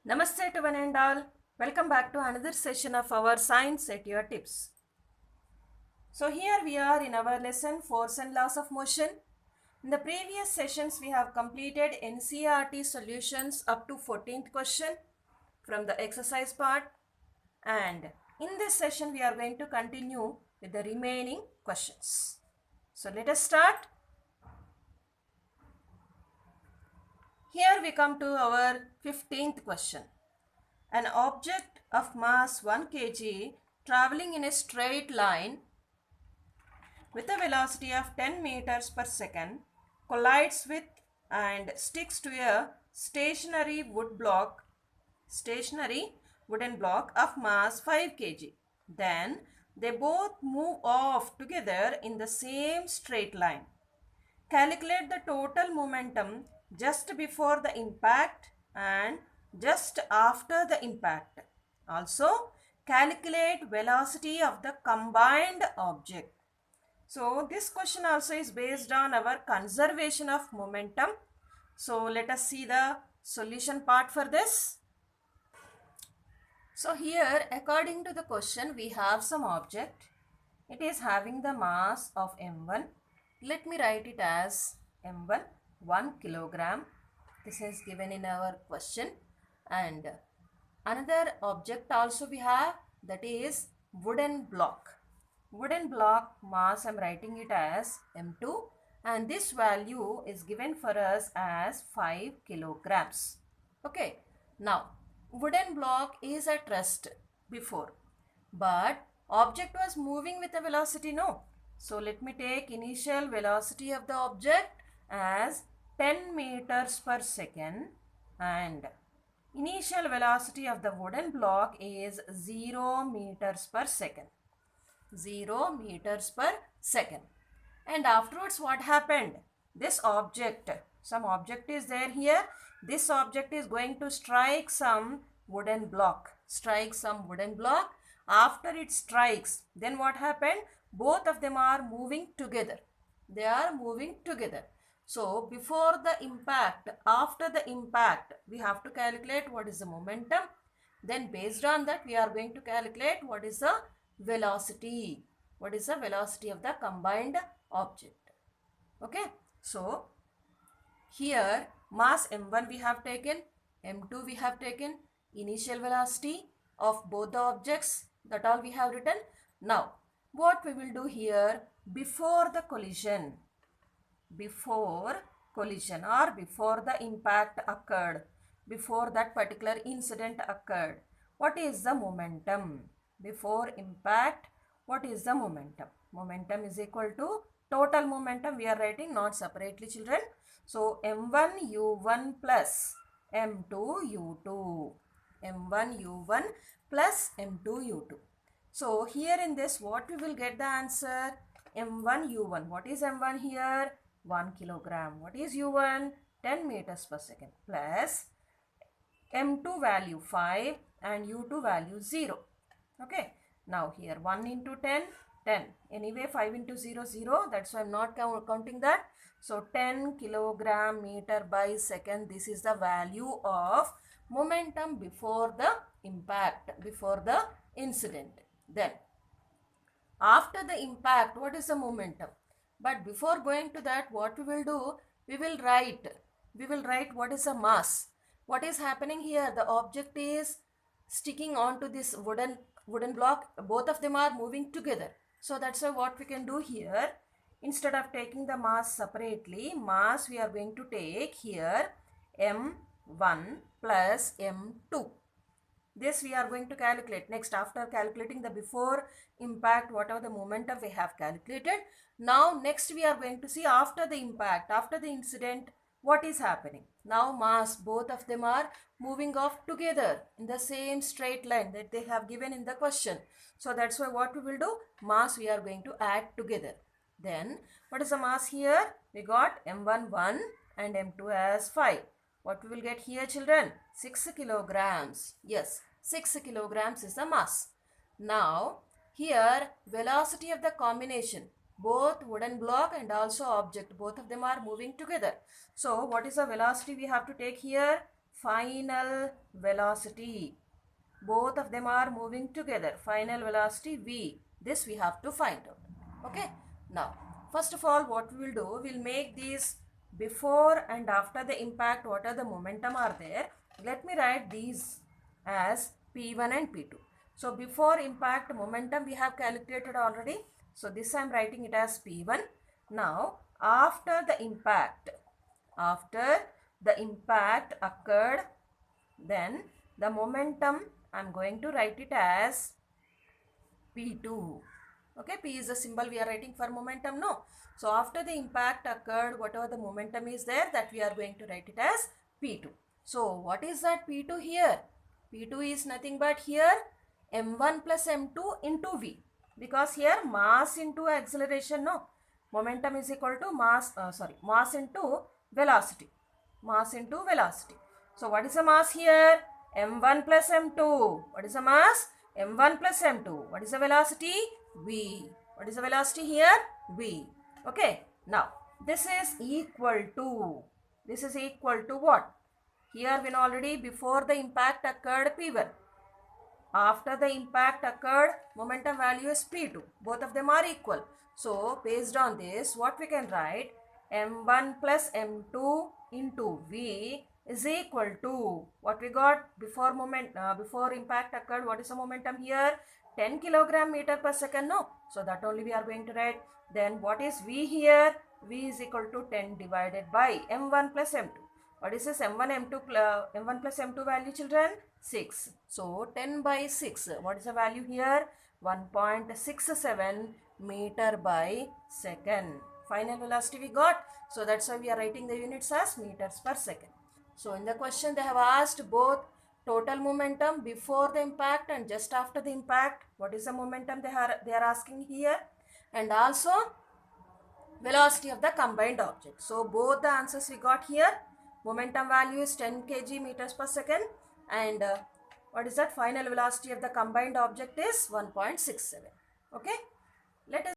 Namaste to one and all. Welcome back to another session of our Science at Your Tips. So here we are in our lesson Force and Laws of Motion. In the previous sessions we have completed NCERT solutions up to 14th question from the exercise part, and in this session we are going to continue with the remaining questions. So let us start. Here we come to our 15th question. An object of mass 1 kg traveling in a straight line with a velocity of 10 meters per second collides with and sticks to a stationary wooden block of mass 5 kg. Then they both move off together in the same straight line. Calculate the total momentum just before the impact and just after the impact. Also, calculate velocity of the combined object. So, this question also is based on our conservation of momentum. So, let us see the solution part for this. So, here according to the question, we have some object. It is having the mass of m1. Let me write it as m1, 1 kilogram. This is given in our question. And another object also we have, that is wooden block. Wooden block mass, I am writing it as m2, and this value is given for us as 5 kilograms. Okay. Now, wooden block is at rest before, but object was moving with a velocity, no? So let me take initial velocity of the object as 10 meters per second, and initial velocity of the wooden block is 0 meters per second. 0 meters per second. And afterwards what happened? This object, some object is there here. This object is going to strike some wooden block. After it strikes, then what happened? Both of them are moving together. They are moving together. So, before the impact, after the impact, we have to calculate what is the momentum. Then based on that, we are going to calculate what is the velocity. What is the velocity of the combined object. Okay. So, here mass m1 we have taken, m2 we have taken, initial velocity of both the objects, that all we have written. Now, what we will do here, before the collision or before the impact occurred, before that particular incident occurred, what is the momentum? Before impact, what is the momentum? Momentum is equal to total momentum we are writing, not separately, children. So, m1 u1 plus m2 u2. m1 u1 plus m2 u2. So, here in this, what we will get the answer? m1 u1. What is m1 here? 1 kilogram. What is u1? 10 meters per second plus m2 value 5 and u2 value 0. Okay. Now here 1 into 10, 10. Anyway 5 into 0, 0. That's why I am not counting that. So 10 kilogram meter by second. This is the value of momentum before the impact, before the incident. Then after the impact, what is the momentum? But before going to that, what we will do? We will write what is the mass. What is happening here? The object is sticking onto this wooden block. Both of them are moving together. So that's why what we can do here, instead of taking the mass separately, mass we are going to take here m1 plus m2. This we are going to calculate. Next, after calculating the before impact, whatever the momentum we have calculated. Now, next we are going to see after the impact, after the incident, what is happening. Now, mass, both of them are moving off together in the same straight line that they have given in the question. So, that's why what we will do, mass we are going to add together. Then, what is the mass here? We got m1 1 and m2 as 5. What we will get here, children? 6 kilograms. Yes, 6 kilograms is the mass. Now, here velocity of the combination, both wooden block and also object, both of them are moving together. So, what is the velocity we have to take here? final velocity. Both of them are moving together. Final velocity v. This we have to find out. Okay. Now, first of all, what we will do, we'll make these before and after the impact. What are the momentum are there? Let me write these as P1 and P2. So, before impact momentum we have calculated already. So, this I am writing it as P1. Now, after the impact occurred, then the momentum I am going to write it as P2. Okay, P is the symbol we are writing for momentum, no? So, after the impact occurred, whatever the momentum is there, that we are going to write it as P2. So, what is that P2 here? P2 is nothing but here m1 plus m2 into v. Because here mass into acceleration, no? Momentum is equal to mass into velocity. Mass into velocity. So, what is the mass here? m1 plus m2. What is the mass? m1 plus m2. What is the velocity? V. What is the velocity here? V. Okay. Now, this is equal to what? Here we know already before the impact occurred P1. After the impact occurred, momentum value is P2. Both of them are equal. So, based on this, what we can write? m1 plus m2 into v is equal to what we got before before impact occurred. What is the momentum here? 10 kilogram meter per second, no? So, that only we are going to write. Then what is v here? V is equal to 10 divided by m1 plus m2. What is this m1 plus m2 value, children? 6. So, 10 by 6. What is the value here? 1.67 meter by second. Final velocity we got. So, that's why we are writing the units as meters per second. So, in the question they have asked both total momentum before the impact and just after the impact. What is the momentum they are asking here? And also velocity of the combined object. So, both the answers we got here. Momentum value is 10 kg meters per second and what is that? Final velocity of the combined object is 1.67. Okay. Let us